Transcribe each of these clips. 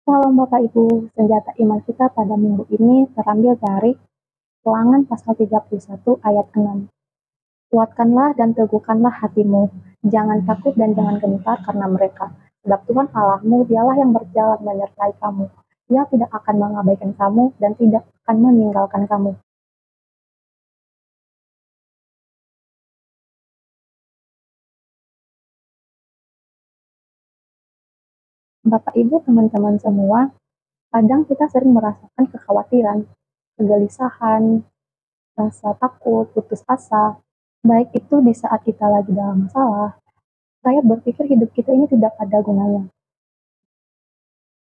Kalau Bapak Ibu, senjata iman kita pada minggu ini terambil dari Ulangan pasal 31 ayat 6. Kuatkanlah dan teguhkanlah hatimu, jangan takut dan jangan gentar karena mereka. Sebab Tuhan Allahmu, dialah yang berjalan menyertai kamu. Dia tidak akan mengabaikan kamu dan tidak akan meninggalkan kamu. Bapak Ibu, teman-teman semua, kadang kita sering merasakan kekhawatiran, kegelisahan, rasa takut, putus asa, baik itu di saat kita lagi dalam masalah. Saya berpikir hidup kita ini tidak ada gunanya.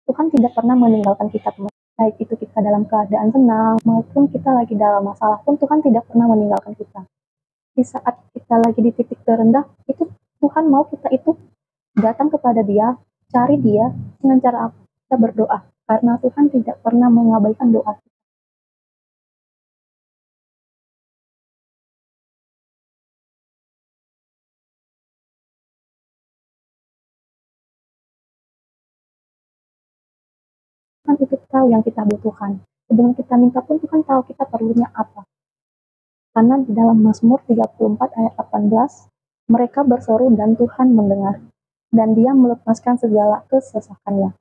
Tuhan tidak pernah meninggalkan kita, teman. Baik itu kita dalam keadaan senang maupun kita lagi dalam masalah pun Tuhan tidak pernah meninggalkan kita. Di saat kita lagi di titik terendah, itu Tuhan mau kita itu datang kepada Dia, cari Dia dengan cara apa? Kita berdoa, karena Tuhan tidak pernah mengabaikan doa. Tuhan itu tahu yang kita butuhkan. Sebelum kita minta pun Tuhan tahu kita perlunya apa. Karena di dalam Mazmur 34 ayat 18, mereka berseru dan Tuhan mendengar, dan Dia melepaskan segala kesesakannya.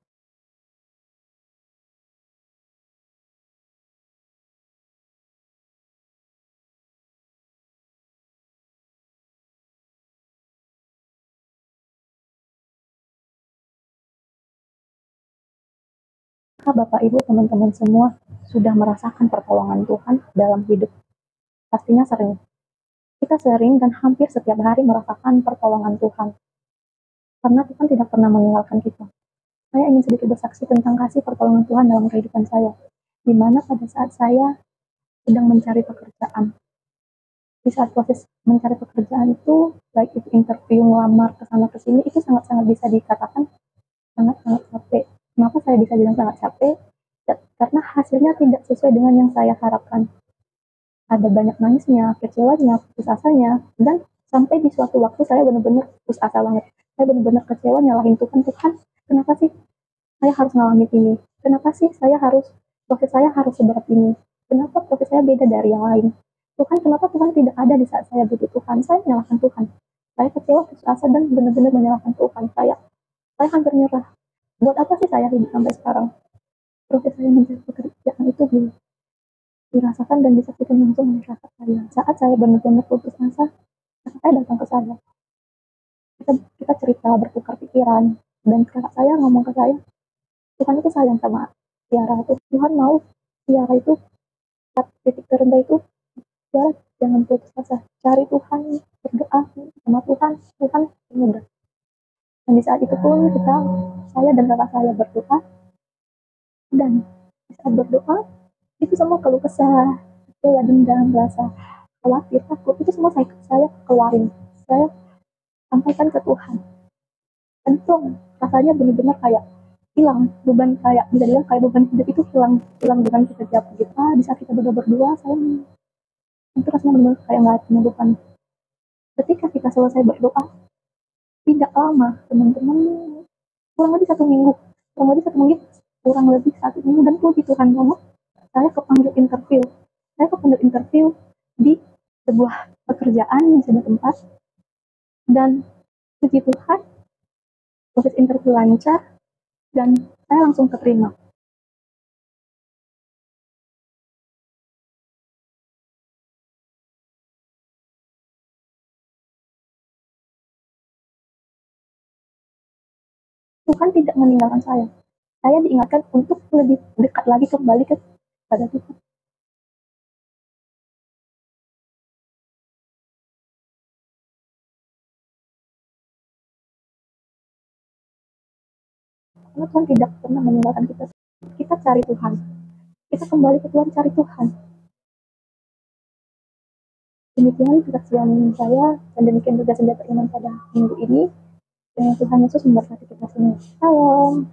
Apakah Bapak Ibu teman-teman semua sudah merasakan pertolongan Tuhan dalam hidup? Pastinya sering. Kita sering dan hampir setiap hari merasakan pertolongan Tuhan. Karena Tuhan tidak pernah meninggalkan kita. Saya ingin sedikit bersaksi tentang kasih pertolongan Tuhan dalam kehidupan saya. Di mana pada saat saya sedang mencari pekerjaan. Di saat proses mencari pekerjaan itu, baik itu interview, ngelamar, kesana kesini, itu sangat-sangat bisa dikatakan sangat-sangat capek. Kenapa saya bisa bilang sangat capek? Karena hasilnya tidak sesuai dengan yang saya harapkan. Ada banyak nangisnya, kecewanya, putus asanya, dan sampai di suatu waktu saya benar-benar putus asa banget. Saya benar-benar kecewa, nyalahin Tuhan. Tuhan, kenapa sih saya harus ngalamin ini? Kenapa sih proses saya harus seberat ini? Kenapa proses saya beda dari yang lain? Tuhan, kenapa Tuhan tidak ada di saat saya butuh Tuhan? Saya menyalahkan Tuhan. Saya kecewa, putus asa, dan benar-benar menyalahkan Tuhan. Saya hampir nyerah. Buat apa sih saya hidup sampai sekarang? Proses saya mencari pekerjaan itu dirasakan dan disaksikan langsung oleh kakak saya. Saat saya benar-benar putus asa, kakak saya datang ke saya. Kita cerita, bertukar pikiran, dan kakak saya ngomong ke saya, Tuhan itu sayang sama Tiara. Tuhan mau Tiara itu saat titik terendah itu, Tiara jangan putus asa, cari Tuhan, berdoa sama Tuhan, Tuhan mudah. Dan di saat itu pun saya dan kakak saya berdoa, dan saat berdoa itu semua keluh kesah, kecewa, dendam, rasa khawatir, takut, itu semua saya keluarin, saya sampaikan ke Tuhan. Dan itu rasanya benar-benar kayak hilang beban, kayak bisa dibilang kayak beban hidup itu hilang dengan sekejap gitu. Di saat kita berdua saya itu rasanya benar-benar kayak nggak punya beban. Ketika kita selesai berdoa, tidak lama teman-teman, kurang lebih satu minggu, dan puji Tuhan banget, saya kepanggil interview di sebuah pekerjaan di sebuah tempat, dan puji Tuhan proses interview lancar dan saya langsung keterima. Tuhan tidak meninggalkan saya. Saya diingatkan untuk lebih dekat lagi kembali kepada Tuhan. Karena Tuhan tidak pernah meninggalkan kita. Kita cari Tuhan. Kita kembali ke Tuhan, cari Tuhan. Demikian kesaksian saya, dan demikian juga senjata iman pada minggu ini. Dan Tuhan Yesus memberkati kita semua. Salam.